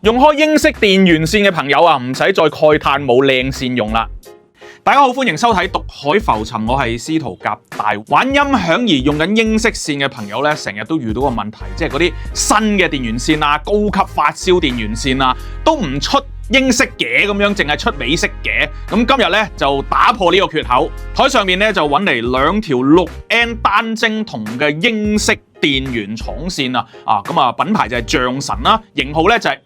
用開英式電源線嘅朋友啊，唔使再慨嘆冇靚線用啦。大家好，歡迎收睇《獨海浮沉》，我係司徒夾帶。玩音響而用緊英式線嘅朋友咧，成日都遇到個問題，即係嗰啲新嘅電源線啊、高級發燒電源線啊，都唔出英式嘅咁樣，淨係出美式嘅。咁今日咧就打破呢個缺口，台上面咧就揾嚟兩條6N 單晶銅嘅英式電源廠線咁啊品牌就係象神啦，型號咧就係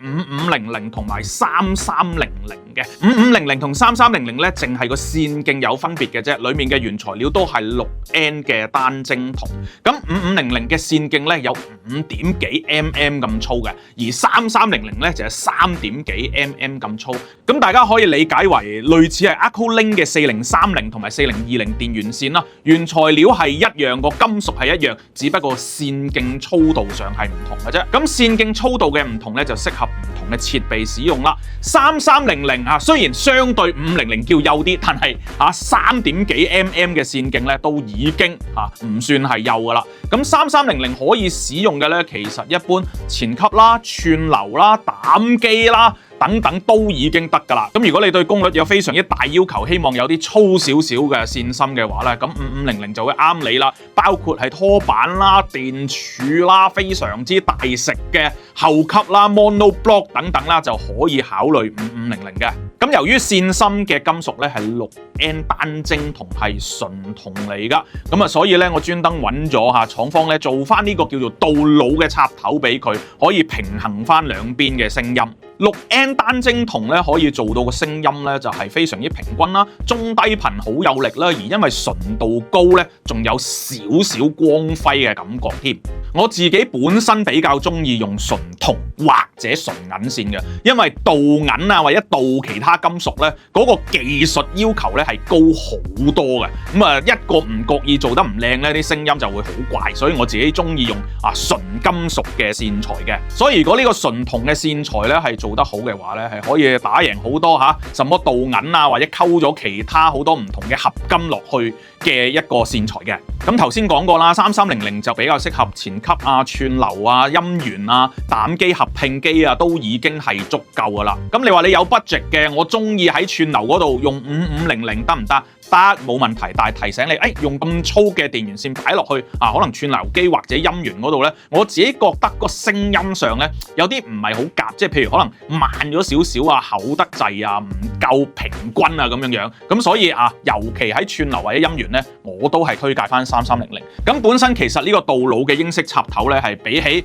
5500同埋3300嘅。5500同3300咧，淨係個線徑有分別嘅啫，裡面嘅原材料都係6N 嘅單晶銅。咁5500嘅線徑咧有5點幾 mm 咁粗嘅，而3300咧就係3點幾 mm 咁粗。咁大家可以理解為類似係 Acrolink 嘅4030同埋4020電源線啦，原材料係一樣，個金屬係一樣，只不過線徑粗度上係唔同嘅啫。咁線徑粗度嘅唔同咧，就適合唔同嘅設備使用啦。3300雖然相對500叫幼啲，但係3點幾 mm 嘅線徑咧都已經唔算係幼噶啦。咁3300可以使用嘅咧，其實一般前級啦、串流啦、膽機啦等等都已經得噶啦。咁如果你對功率有非常之大要求，希望有啲粗少少嘅線芯嘅話咧，咁5500就會啱你啦。包括係拖板啦、電柱啦、非常之大食嘅後級啦、mono block 等等啦，就可以考慮5500嘅。咁由於線芯嘅金屬咧係6N 單晶銅，係純銅嚟噶，咁所以咧我專登揾咗廠方咧做翻呢個叫做導腦嘅插頭俾佢，可以平衡翻兩邊嘅聲音。6N 單晶銅咧可以做到個聲音咧就係非常之平均啦，中低頻好有力啦，而因為純度高咧，仲有少少光輝嘅感覺添。我自己本身比較中意用純銅或者純銀線嘅，因為鍍銀或者鍍其他金屬咧，嗰個技術要求咧係高好多嘅。咁一個唔覺意做得唔靚咧，啲聲音就會好怪，所以我自己中意用純金屬嘅線材嘅。所以如果呢個純銅嘅線材咧係做得好嘅話咧，係可以打贏好多什麼鍍銀或者溝咗其他好多唔同嘅合金落去嘅一個線材嘅。咁頭先講過啦，3300就比較適合前級串流音源膽機合併機都已經係足夠噶啦。咁你話你有 budget 嘅，我中意喺串流嗰度用5500得唔得？得，冇問題。但係提醒你，用咁粗嘅電源線擺落去可能串流機或者音源嗰度咧，我自己覺得個聲音上咧有啲唔係好夾，即係譬如可能慢咗少少厚得滯唔夠平均咁樣。咁所以尤其喺串流或者音源咧，我都係推介翻3300。咁本身其實呢個導腦嘅英式插頭咧，係比起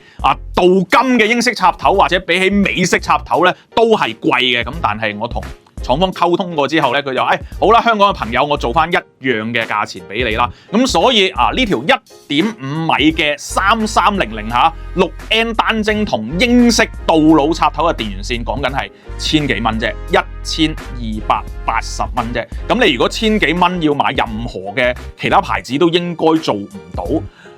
鍍金嘅英式插頭或者比起美式插頭咧，都係貴嘅。咁但係我同廠方溝通過之後咧，佢就好啦，香港嘅朋友，我做翻一樣嘅價錢俾你啦。咁所以呢條1.5米嘅3300 6N 單晶銅英式導腦插頭嘅電源線，講緊係千幾蚊啫，1280蚊啫。咁你如果千幾蚊要買任何嘅其他牌子，都應該做唔到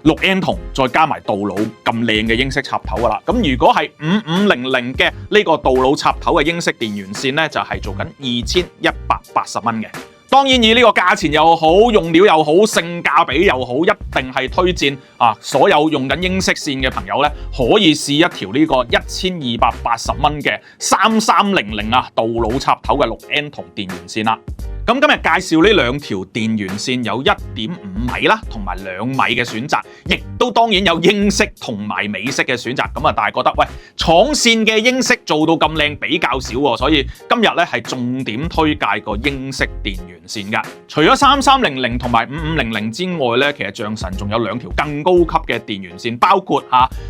6N 銅再加埋導腦咁靚嘅英式插頭噶啦。咁如果係5500嘅呢個導腦插頭嘅英式電源線咧，就係做緊2180蚊嘅。當然以呢個價錢又好，用料又好，性價比又好，一定係推薦所有用緊英式線嘅朋友咧，可以試一條呢個1280蚊嘅3300導腦插頭嘅6N 銅電源線啦。咁今日介紹呢兩條電源線，有1.5米啦，同埋2米嘅選擇，亦都當然有英式同埋美式嘅選擇。咁但係覺得廠線嘅英式做到咁靚比較少喎，所以今日咧係重點推介個英式電源線㗎。除咗3300同埋5500之外咧，其實象神仲有2條更高級嘅電源線，包括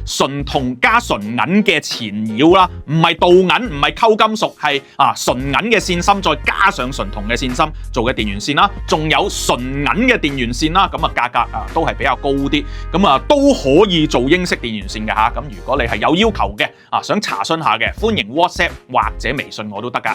純銅加純銀嘅纏繞啦，唔係鍍銀，唔係溝金屬，係純銀嘅線芯再加上純銅嘅線芯做嘅電源線啦，仲有純銀嘅電源線啦，咁價格都係比較高啲，咁都可以做英式電源線嘅嚇。咁如果你係有要求嘅想查詢下嘅，歡迎 WhatsApp 或者微信我都得㗎。